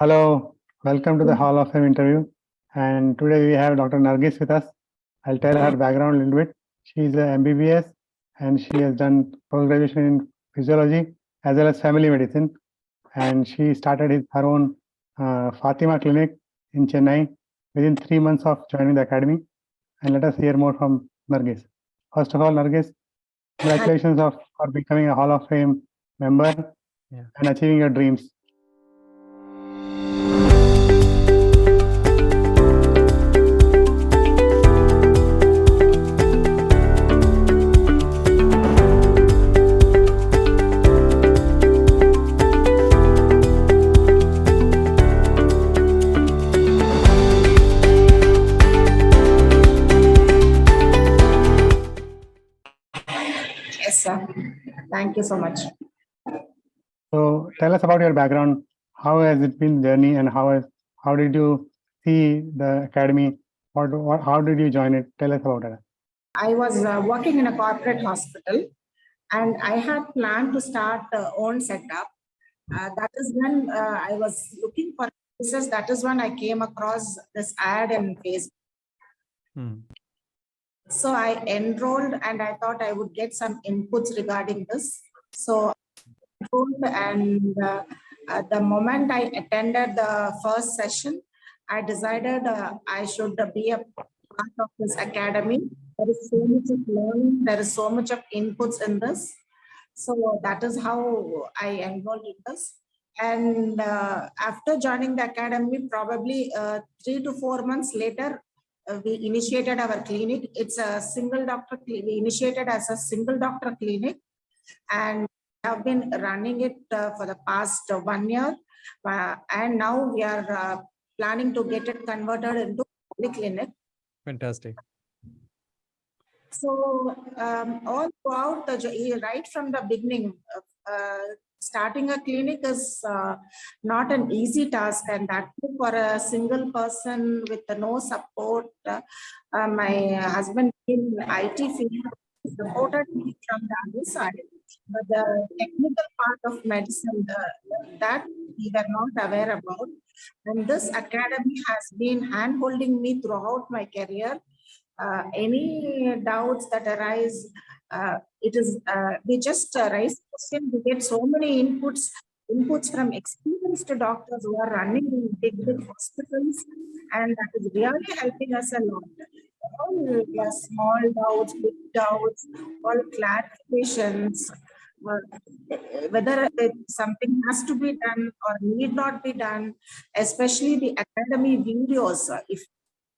Hello, welcome to the Hall of Fame interview. And today we have Dr. Narghis with us. I'll tell her background a little bit. She is a MBBS and she has done post-graduation in physiology as well as family medicine. And she started her own Fatima clinic in Chennai within 3 months of joining the academy. And let us hear more from Narghis. First of all, Narghis, congratulations for becoming a Hall of Fame member and achieving your dreams. Yes, sir. Thank you so much. So tell us about your background. How has it been journey, and how did you see the academy? How did you join it? Tell us about it. I was working in a corporate hospital, and I had planned to start own setup. That is when I was looking for services. That is when I came across this ad in Facebook. So I enrolled, and I thought I would get some inputs regarding this. So I enrolled, and the moment I attended the first session, I decided I should be a part of this academy. There is so much of learning, there is so much of inputs in this. So that is how I enrolled in this. And after joining the academy, probably 3 to 4 months later, we initiated our clinic. It's a single doctor. We initiated as a single doctor clinic, and have been running it for the past 1 year. And now we are planning to get it converted into polyclinic. Fantastic. So all throughout right from the beginning, starting a clinic is not an easy task, and that too for a single person with no support. My husband in IT field supported me from the other side, but the technical part of medicine that we were not aware about. And this academy has been hand-holding me throughout my career. Any doubts that arise, we just raise questions. We get so many inputs from experienced doctors who are running in big hospitals, and that is really helping us a lot. All small doubts, big doubts, all clarifications, whether something has to be done or need not be done, especially the academy videos. If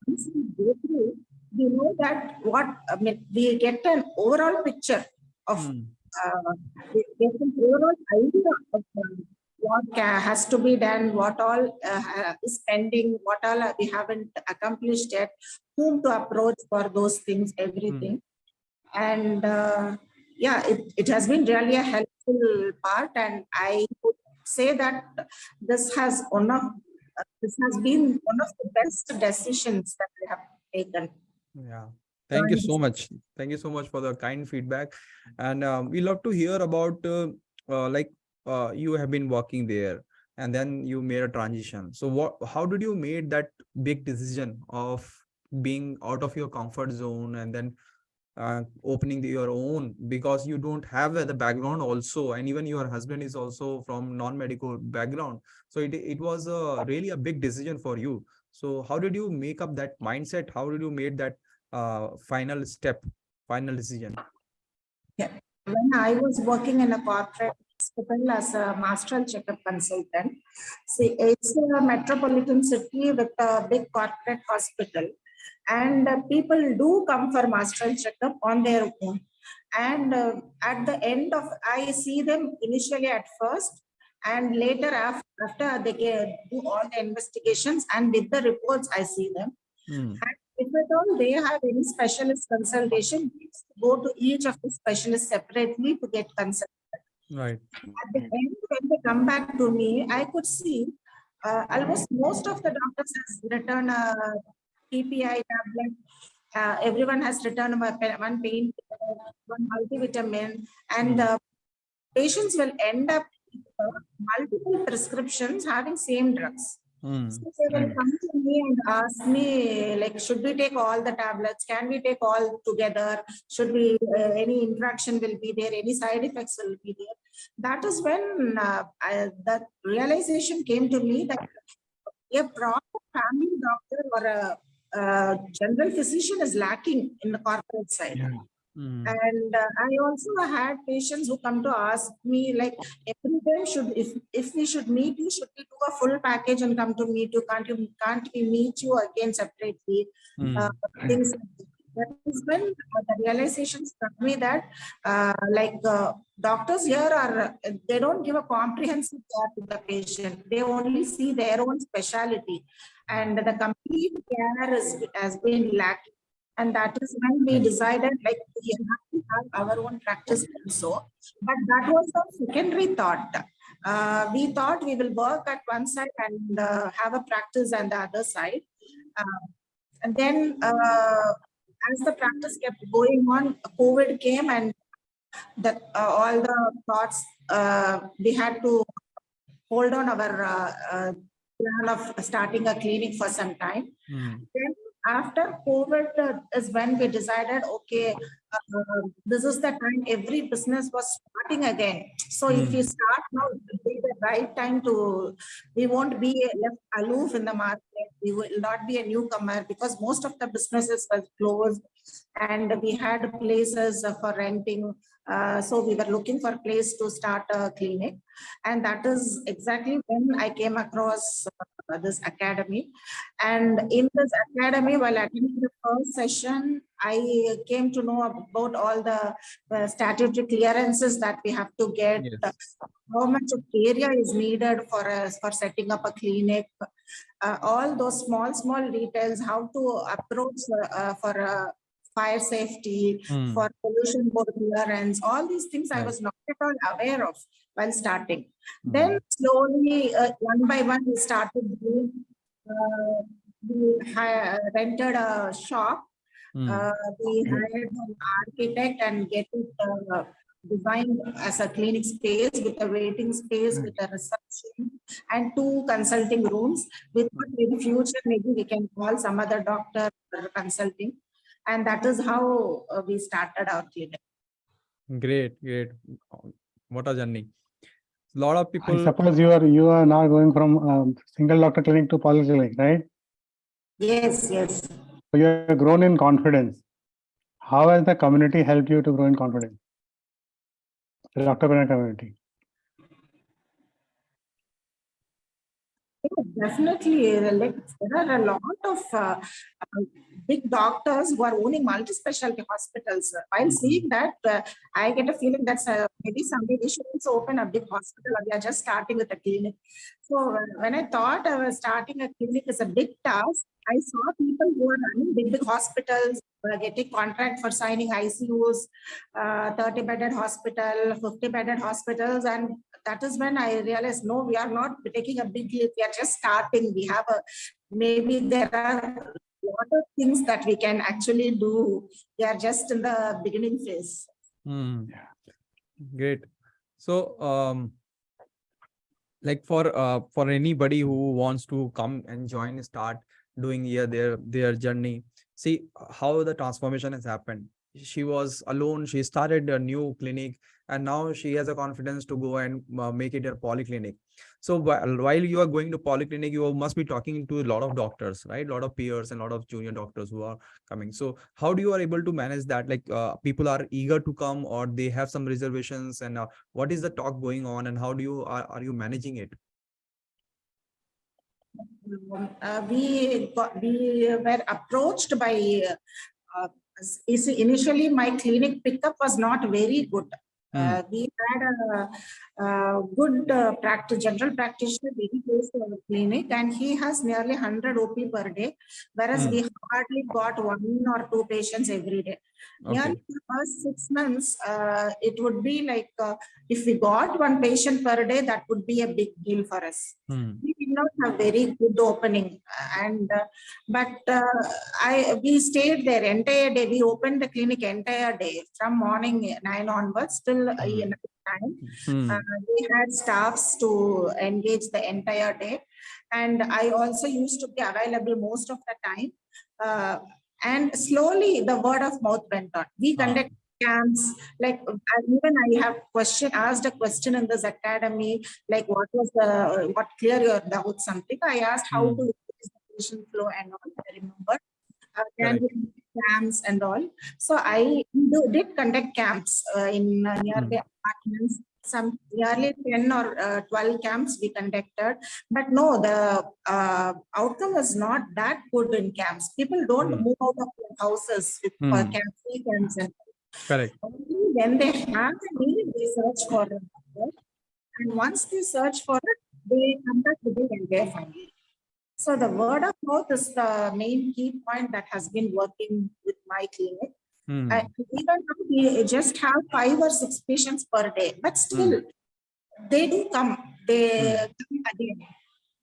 we go through, we know that we get an overall picture of, we get an overall idea of what has to be done, what all is pending, what all we haven't accomplished yet, whom to approach for those things, everything. And it has been really a helpful part, and I would say that this has been one of the best decisions that we have taken. Yeah. Thank you so much. Thank you so much for the kind feedback. And we love to hear about you have been working there and then you made a transition. So how did you made that big decision of being out of your comfort zone and then opening your own, because you don't have the background also, and even your husband is also from non-medical background. So it was really a big decision for you. So how did you make up that mindset? How did you make that final decision? Yeah. When I was working in a corporate hospital as a master checkup consultant, see, it's a metropolitan city with a big corporate hospital, and people do come for master checkup on their own. And at the end of, I see them initially at first, and later after they do all the investigations, and with the reports I see them. And if at all they have any specialist consultation, go to each of the specialists separately to get consulted. Right. At the end, when they come back to me, I could see almost most of the doctors has written a PPI tablet. Everyone has written one pain, one multivitamin, and patients will end up multiple prescriptions having same drugs. Hmm. So they will come to me and ask me, like, should we take all the tablets? Can we take all together? Should we, any interaction will be there? Any side effects will be there? That is when that realization came to me that a proper family doctor or a general physician is lacking in the corporate side. Yeah. Hmm. And I also had patients who come to ask me, like, every time if we should meet you, should we do a full package and come to meet you? Can't we meet you again separately? Hmm. Things like that. That is when the realization struck me that doctors here they don't give a comprehensive care to the patient. They only see their own specialty, and the complete care has been lacking. And that is when we decided, like, we have to have our own practice also. But that was a secondary thought. We thought we will work at one side and have a practice on the other side. And then as the practice kept going on, COVID came, and that all the thoughts, we had to hold on our plan of starting a clinic for some time. Then after COVID is when we decided, okay, this is the time every business was starting again. So if you start now, it will be the right time we won't be left aloof in the market. We will not be a newcomer because most of the businesses were closed and we had places for renting. So we were looking for a place to start a clinic. And that is exactly when I came across this academy. And in this academy, while attending the first session, I came to know about all the statutory clearances that we have to get, how much of area is needed for us for setting up a clinic, all those small details, how to approach for fire safety, for pollution board clearance, all these things I was not at all aware of while starting. Then slowly, one by one, we started doing, we rented a shop. We hired an architect and get it designed as a clinic space with a waiting space, with a reception and 2 consulting rooms. With in the future, maybe we can call some other doctor for consulting. And that is how we started our clinic. Great. What a journey. A lot of people. I suppose you are now going from single doctor clinic to polyclinic, right? Yes. So you have grown in confidence. How has the community helped you to grow in confidence? The Doctorpreneur community. Definitely, like, there are a lot of big doctors who are owning multi-specialty hospitals. While seeing that, I get a feeling that maybe someday we should also open a big hospital. We are just starting with a clinic. So when I thought I was starting a clinic is a big task, I saw people who are running big hospitals, getting contract for signing ICUs, 30-bedded hospital, 50-bedded hospitals, and that is when I realized, no, we are not taking a big leap. We are just starting. We have maybe there are a lot of things that we can actually do. We are just in the beginning phase. Great. So, like for anybody who wants to come and join, start doing their journey, see how the transformation has happened. She was alone. She started a new clinic, and now she has a confidence to go and make it a polyclinic. So while you are going to polyclinic, you must be talking to a lot of doctors, right? A lot of peers and a lot of junior doctors who are coming. So how do you are able to manage that? Like people are eager to come, or they have some reservations, and what is the talk going on, and how do you are you managing it? We were approached by. Initially, my clinic pickup was not very good. We had a good general practitioner very close to our clinic, and he has nearly 100 OP per day, whereas we hardly got 1 or 2 patients every day. Nearly the first 6 months, it would be like if we got 1 patient per day, that would be a big deal for us. We did not have very good opening, and we stayed there entire day. We opened the clinic entire day from morning 9 onwards till full in time. We had staffs to engage the entire day. And I also used to be available most of the time. And slowly the word of mouth went on. We conduct camps, like even I have asked a question in this academy, like what clear your doubt, something. I asked how to increase the patient flow and all, I remember. And camps and all. So I did conduct camps in nearby apartments. Some nearly 10 or 12 camps we conducted, but no, the outcome was not that good in camps. People don't move out of their houses with camps and correct. only when they have the need, they search for it. And once they search for it, they come back with the entire family. So the word of mouth is the main key point that has been working with my clinic. And even though we just have 5 or 6 patients per day, but still they do come. They come again.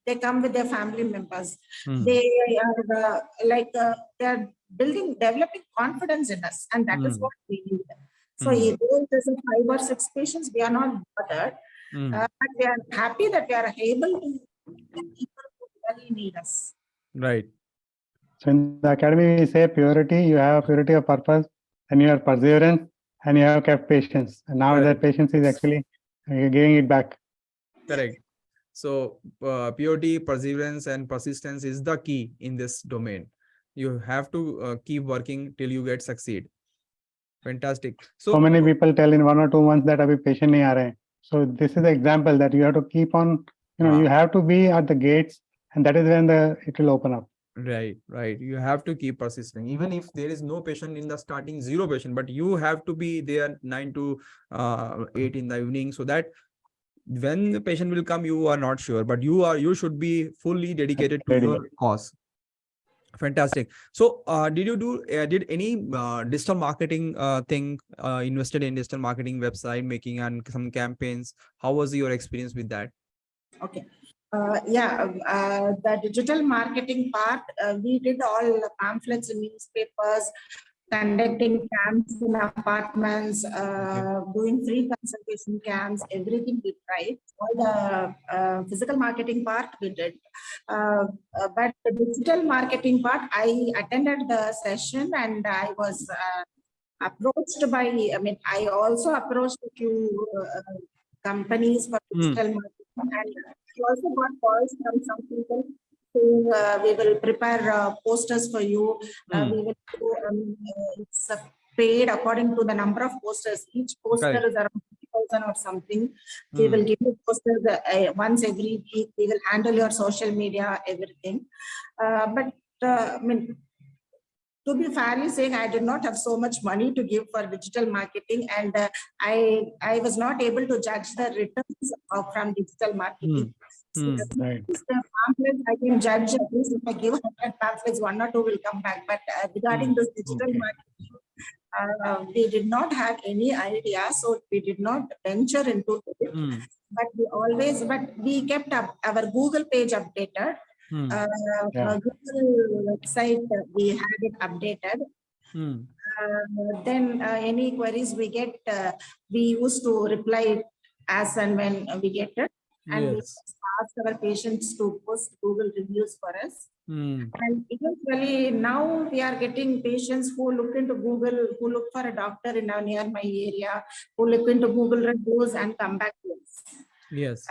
They come with their family members. They are they're developing confidence in us, and that is what we need. So if there's a 5 or 6 patients, we are not bothered, but we are happy that we are able to get people who really need us. Right. So in the academy, we say purity, you have purity of purpose, and you have perseverance, and you have kept patience. And now that patience is actually giving it back. Correct. So purity, perseverance, and persistence is the key in this domain. You have to keep working till you get succeed. Fantastic. So many people tell in 1 or 2 months that abhi patient nahi aa rahe. So this is the example that you have to keep on, you have to be at the gates, and that is when it will open up. Right. You have to keep persisting. Even if there is no patient in the starting, 0 patient, but you have to be there 9 to 8 in the evening, so that when the patient will come, you are not sure, but you should be fully dedicated to your cause. Fantastic. So did any digital marketing thing, invested in digital marketing, website making, and some campaigns? How was your experience with that? Okay. The digital marketing part, we did all pamphlets in newspapers, conducting camps in apartments, doing free consultation camps, everything we tried. All the physical marketing part we did. But the digital marketing part, I attended the session and I was approached by, I also approached a few companies for digital marketing. And we also got calls from some people saying, we will prepare posters for you. We will do, it's paid according to the number of posters. Each poster is around 50,000 or something. We will give you posters once every week. We will handle your social media, everything. To be fairly saying, I did not have so much money to give for digital marketing, and I was not able to judge the returns from digital marketing. The pamphlets I can judge, at least if I give 100 pamphlets, 1 or 2 will come back. But regarding this digital marketing, we did not have any idea, so we did not venture into it. But we kept up our Google page updated. Google website, we had it updated. Then any queries we get, we used to reply as and when we get it. And we asked our patients to post Google reviews for us. And eventually now we are getting patients who look into Google, who look for a doctor in our near my area, who look into Google reviews and come back to us. Yes.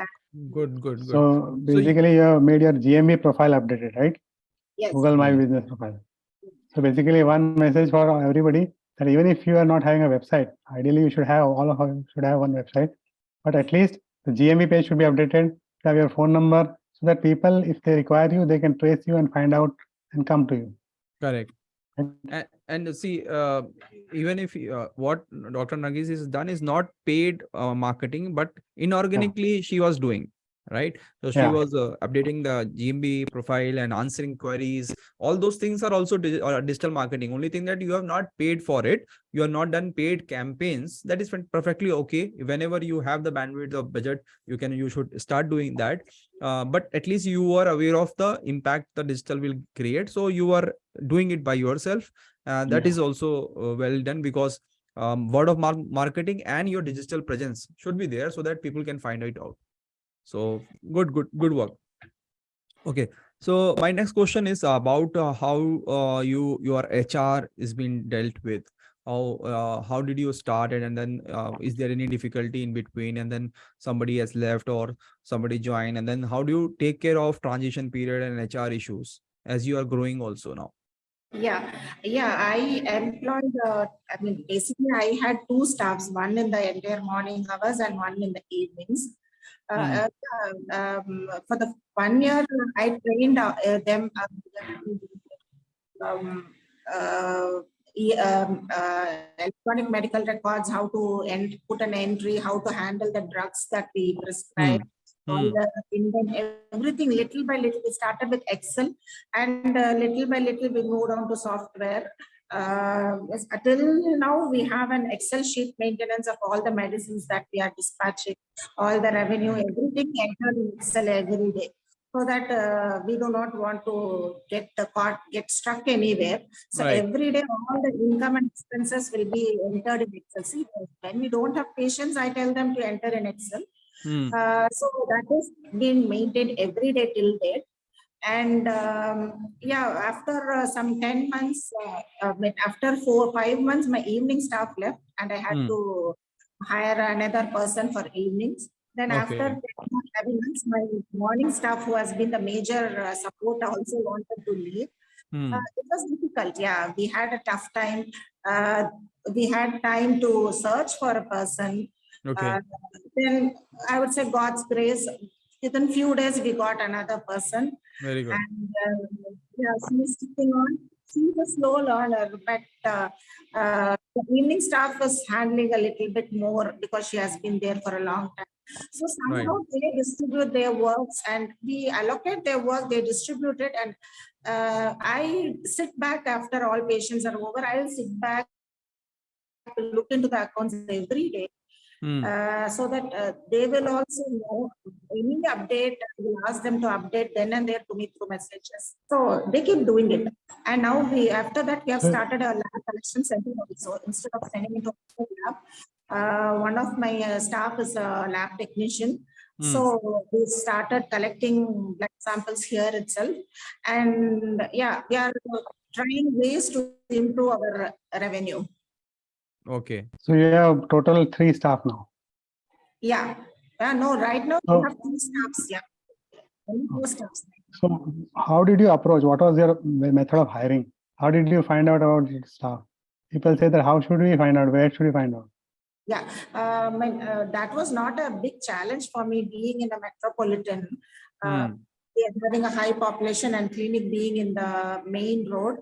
Good. So basically, you have made your GMB profile updated, right? Yes. Google My Business profile. So basically, one message for everybody that even if you are not having a website, ideally you should have should have one website, but at least the GMB page should be updated. Have your phone number so that people, if they require you, they can trace you and find out and come to you. Correct. And see, even if what Dr. Narghis has done is not paid marketing, but inorganically she was doing, right? So she was updating the GMB profile and answering queries. All those things are also digital marketing. Only thing that you have not paid for it, you have not done paid campaigns. That is perfectly okay. Whenever you have the bandwidth of budget, you should start doing that. But at least you are aware of the impact the digital will create. So you are doing it by yourself. That is also well done, because word of marketing and your digital presence should be there so that people can find it out. So good work. Okay, so my next question is about how your HR is being dealt with. How did you start it, and then is there any difficulty in between, and then somebody has left or somebody joined, and then how do you take care of transition period and HR issues as you are growing also now? Yeah. I employed, basically I had two staffs, one in the entire morning hours and one in the evenings. For the 1 year, I trained them electronic medical records, how to put an entry, how to handle the drugs that we prescribe. All the everything little by little. We started with Excel, and little by little we moved on to software. Till now, we have an Excel sheet maintenance of all the medicines that we are dispatching, all the revenue, everything entered in Excel every day, so that we do not want to get stuck anywhere. So Right. every day, all the income and expenses will be entered in Excel. See, when we don't have patients, I tell them to enter in Excel. So that is being maintained every day till date. And after some 10 months, after 4 or 5 months, my evening staff left, and I had to hire another person for evenings. Then after 10 or 11 months, my morning staff, who has been the major support, also wanted to leave. It was difficult. Yeah, we had a tough time. We had time to search for a person. Okay. Then I would say God's grace, within few days we got another person. Very good. And she's sticking on. She's a slow learner, but the evening staff was handling a little bit more because she has been there for a long time. So somehow they distribute their works, and we allocate their work, they distribute it, and I sit back after all patients are over. I'll sit back, look into the accounts every day. So that they will also know any update. I will ask them to update then and there to me through messages. So they keep doing it. And now after that, we have started a lab collection center also. Instead of sending it to a lab, one of my staff is a lab technician. So we started collecting blood samples here itself. And we are trying ways to improve our revenue. Okay. So you have total 3 staff now. Yeah. No, right now we have 2 staffs. Yeah. Only 2 staffs. So how did you approach? What was your method of hiring? How did you find out about the staff? People say that how should we find out? Where should we find out? Yeah, that was not a big challenge for me, being in a metropolitan, having a high population and clinic being in the main road.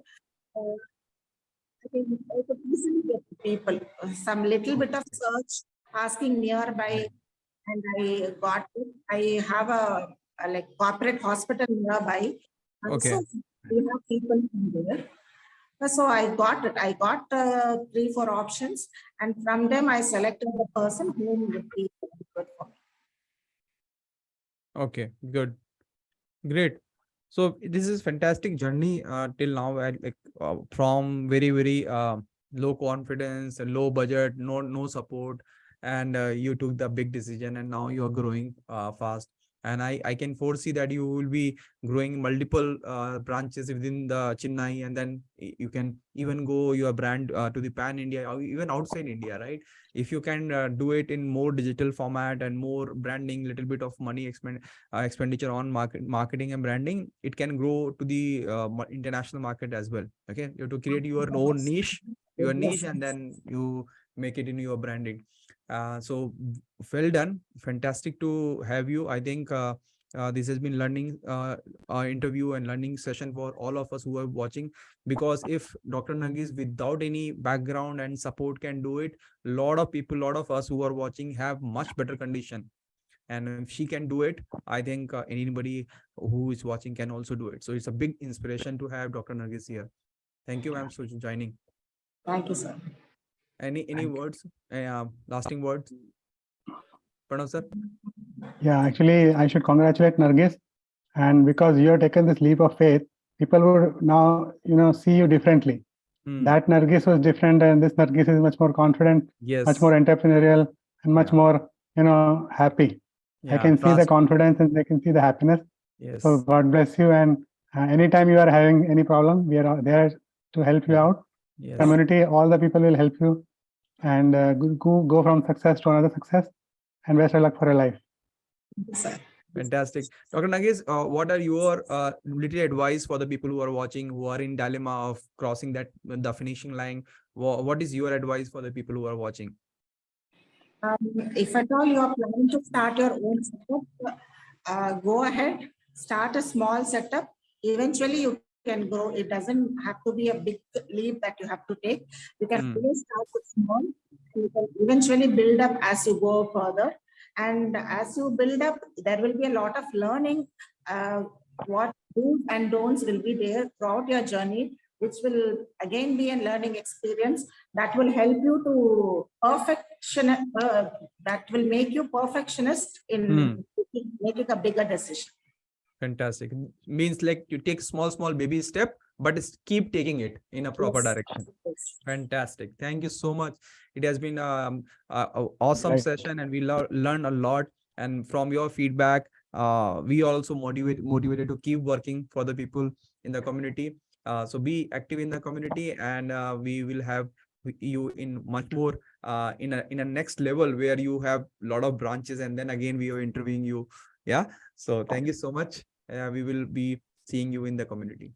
I could easily get people. Some little bit of search, asking nearby, and I got it. I have a like corporate hospital nearby. Okay. So we have people from there. So I got it. I got 3-4 options, and from them I selected the person whom would be good for me. Okay, good, great. So this is fantastic journey till now. From very low confidence, low budget, no support, and you took the big decision, and now you are growing fast. And I can foresee that you will be growing multiple branches within the Chennai, and then you can even go your brand to the pan India or even outside India, right? If you can do it in more digital format and more branding, little bit of money expenditure on marketing and branding, it can grow to the international market as well. Okay, you have to create your own niche, and then you make it in your branding. So well done, fantastic to have you. I think this has been learning interview and learning session for all of us who are watching, because if Dr. Narghis without any background and support can do it, lot of us who are watching have much better condition. And if she can do it, I think anybody who is watching can also do it. So it's a big inspiration to have Dr. Narghis here. Thank you, ma'am, for joining. Thank you, sir. Any words, lasting words, Pranav sir? Yeah, actually, I should congratulate Narghis, and because you have taken this leap of faith, people would now see you differently. That Narghis was different, and this Narghis is much more confident, Yes. much more entrepreneurial, and much Yeah. more, happy. I Yeah, can see the trust. confidence and I can see the happiness. Yes. So God bless you. And anytime you are having any problem, we are there to help you Yeah. out. Yes. Community, all the people will help you, and go from success to another success. And best of luck for your life. Sir. Fantastic. Dr. Narghis, what are your little advice for the people who are watching, who are in dilemma of crossing the finishing line? What is your advice for the people who are watching? If at all you are planning to start your own setup, go ahead, start a small setup. Eventually you can grow. It doesn't have to be a big leap that you have to take. You can always start with small. You can eventually build up as you go further. And as you build up, there will be a lot of learning. What do's and don'ts will be there throughout your journey, which will again be a learning experience that will help you to that will make you perfectionist in making a bigger decision. Fantastic. Means like you take small baby step, but keep taking it in a proper direction. Yes. Fantastic. Thank you so much. It has been an awesome session, and we learned a lot. And from your feedback, we also motivated to keep working for the people in the community. So be active in the community, and we will have you in much more in a next level where you have a lot of branches, and then again we are interviewing you. Yeah. So thank you so much. We will be seeing you in the community.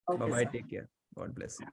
Okay, Bye-bye. sir. Take care. God bless you.